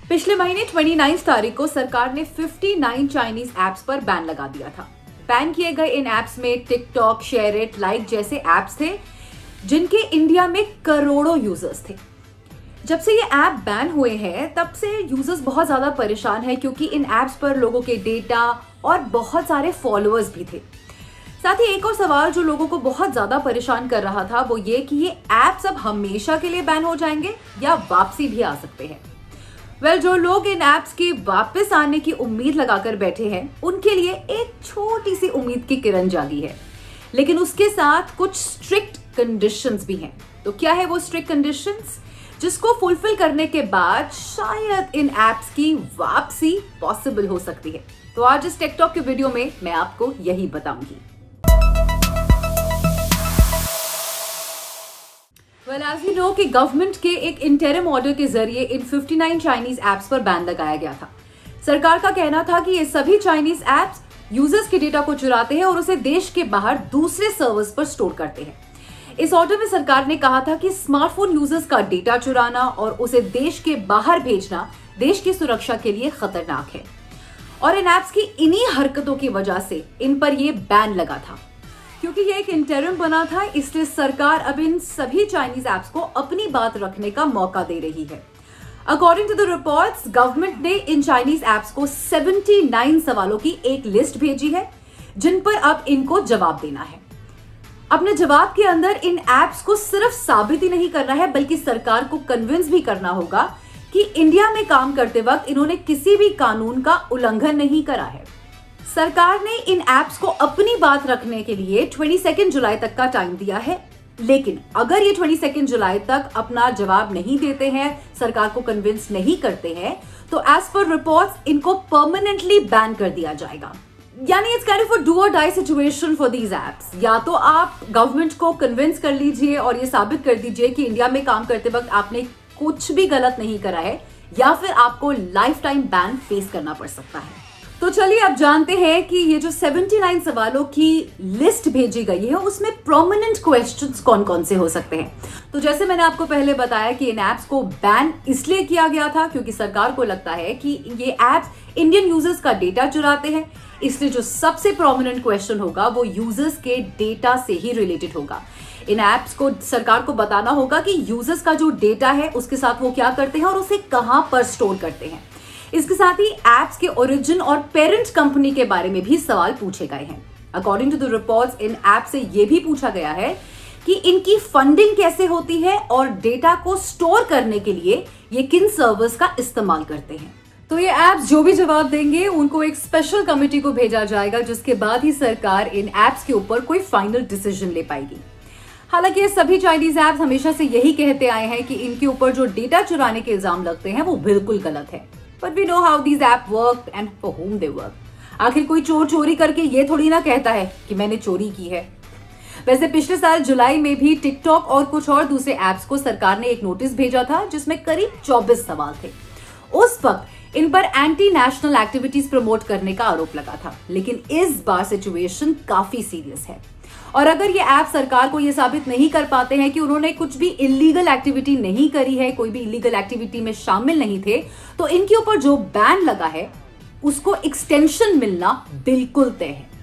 पिछले महीने 29 तारीख को सरकार ने 59 चाइनीज ऐप्स पर बैन लगा दिया था। बैन किए गए इन ऐप्स में टिकटॉक, शेयर इट, लाइक जैसे ऐप्स थे जिनके इंडिया में करोड़ों यूजर्स थे। जब से ये ऐप बैन हुए हैं तब से यूजर्स बहुत ज्यादा परेशान है क्योंकि इन ऐप्स पर लोगों के डेटा और बहुत सारे फॉलोअर्स भी थे। साथ ही एक और सवाल जो लोगों को बहुत ज्यादा परेशान कर रहा था वो ये कि ये ऐप्स अब हमेशा के लिए बैन हो जाएंगे या वापसी भी आ सकते हैं। जो लोग इन ऐप्स के वापस आने की उम्मीद लगाकर बैठे हैं उनके लिए एक छोटी सी उम्मीद की किरण जागी है, लेकिन उसके साथ कुछ स्ट्रिक्ट कंडीशंस भी हैं। तो क्या है वो स्ट्रिक्ट कंडीशंस जिसको फुलफिल करने के बाद शायद इन ऐप्स की वापसी पॉसिबल हो सकती है? तो आज इस टेक टॉक के वीडियो में मैं आपको यही बताऊंगी। As you know कि गवर्नमेंट के एक इंटरिम ऑर्डर के जरिए इन 59 चाइनीज ऐप्स पर बैन लगाया गया था। सरकार का कहना था कि ये सभी चाइनीज ऐप्स यूजर्स के डेटा को चुराते हैं और उसे देश के बाहर दूसरे सर्वर्स पर स्टोर करते हैं। इस ऑर्डर में सरकार ने कहा था कि स्मार्टफोन यूजर्स का डेटा चुराना और उसे देश के बाहर भेजना देश की सुरक्षा के लिए खतरनाक है और इन ऐप्स की इन्हीं हरकतों की वजह से इन पर यह बैन लगा था। क्योंकि ये एक इंटरिम बना था इसलिए सरकार अब इन सभी चाइनीज ऐप्स को अपनी बात रखने का मौका दे रही है। According to the reports, government ने इन चाइनीज ऐप्स को 79 सवालों की एक लिस्ट भेजी है जिन पर अब इनको जवाब देना है। अपने जवाब के अंदर इन ऐप्स को सिर्फ साबित ही नहीं करना है बल्कि सरकार को कन्विंस भी करना होगा कि इंडिया में काम करते वक्त इन्होंने किसी भी कानून का उल्लंघन नहीं करा है। सरकार ने इन ऐप्स को अपनी बात रखने के लिए 22 जुलाई तक का टाइम दिया है, लेकिन अगर ये 22 जुलाई तक अपना जवाब नहीं देते हैं, सरकार को कन्विंस नहीं करते हैं, तो एज पर रिपोर्ट्स इनको परमानेंटली बैन कर दिया जाएगा। यानी it's kind of a do or die situation for these apps. या तो आप गवर्नमेंट को कन्विंस कर लीजिए और ये साबित कर दीजिए कि इंडिया में काम करते वक्त आपने कुछ भी गलत नहीं करा है, या फिर आपको लाइफ टाइम बैन फेस करना पड़ सकता है। तो चलिए अब जानते हैं कि ये जो 79 सवालों की लिस्ट भेजी गई है उसमें प्रोमिनेंट क्वेश्चंस कौन कौन से हो सकते हैं। तो जैसे मैंने आपको पहले बताया कि इन ऐप्स को बैन इसलिए किया गया था क्योंकि सरकार को लगता है कि ये ऐप्स इंडियन यूजर्स का डेटा चुराते हैं, इसलिए जो सबसे प्रोमिनेंट क्वेश्चन होगा वो यूजर्स के डेटा से ही रिलेटेड होगा। इन ऐप्स को सरकार को बताना होगा कि यूजर्स का जो डेटा है उसके साथ वो क्या करते हैं और उसे कहां पर स्टोर करते हैं। इसके साथ ही ऐप्स के ओरिजिन और पेरेंट कंपनी के बारे में भी सवाल पूछे गए हैं। अकॉर्डिंग टू द रिपोर्ट्स, इन ऐप से यह भी पूछा गया है कि इनकी फंडिंग कैसे होती है और डेटा को स्टोर करने के लिए ये किन सर्वर्स का इस्तेमाल करते हैं। तो ये ऐप्स जो भी जवाब देंगे उनको एक स्पेशल कमेटी को भेजा जाएगा जिसके बाद ही सरकार इन ऐप्स के ऊपर कोई फाइनल डिसीजन ले पाएगी। हालांकि ये सभी चाइनीज ऐप्स हमेशा से यही कहते आए हैं कि इनके ऊपर जो डेटा चुराने के इल्जाम लगते हैं वो बिल्कुल गलत है। But we know how these apps work and for whom they work. आखिर कोई चोर चोरी करके ये थोड़ी ना कहता है कि मैंने चोरी की है। वैसे पिछले साल जुलाई में भी टिकटॉक और कुछ और दूसरे ऐप्स को सरकार ने एक नोटिस भेजा था जिसमें करीब 24 सवाल थे। उस वक्त इन पर एंटी नेशनल एक्टिविटीज प्रमोट करने का आरोप लगा था, लेकिन इस बार सिचुएशन काफी सीरियस है और अगर ये ऐप सरकार को ये साबित नहीं कर पाते हैं कि उन्होंने कुछ भी इलीगल एक्टिविटी नहीं करी है, कोई भी इलीगल एक्टिविटी में शामिल नहीं थे, तो इनके ऊपर जो बैन लगा है उसको एक्सटेंशन मिलना बिल्कुल तय है।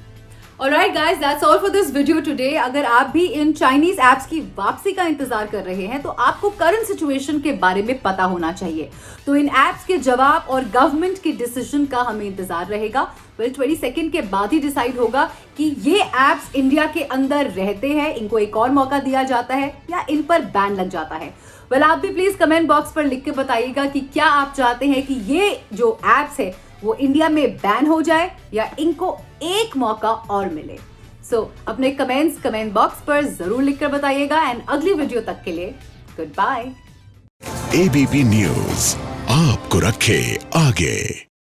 Alright guys, that's all for this video today. अगर आप भी इन चाइनीज ऐप्स की वापसी का इंतजार कर रहे हैं तो आपको करंट सिचुएशन के बारे में पता होना चाहिए। तो इन ऐप्स के जवाब और गवर्नमेंट के डिसीजन का हमें इंतजार रहेगा। 22 के बाद ही डिसाइड होगा कि ये ऐप्स इंडिया के अंदर रहते हैं, इनको एक और मौका दिया जाता है या इन पर बैन लग जाता है। आप भी प्लीज कमेंट बॉक्स पर लिख के बताइएगा कि क्या आप चाहते हैं कि ये जो ऐप्स है वो इंडिया में बैन हो जाए या इनको एक मौका और मिले। अपने कमेंट्स कमेंट बॉक्स पर जरूर लिखकर बताइएगा एंड अगली वीडियो तक के लिए गुड बाय। एबीपी न्यूज आपको रखे आगे।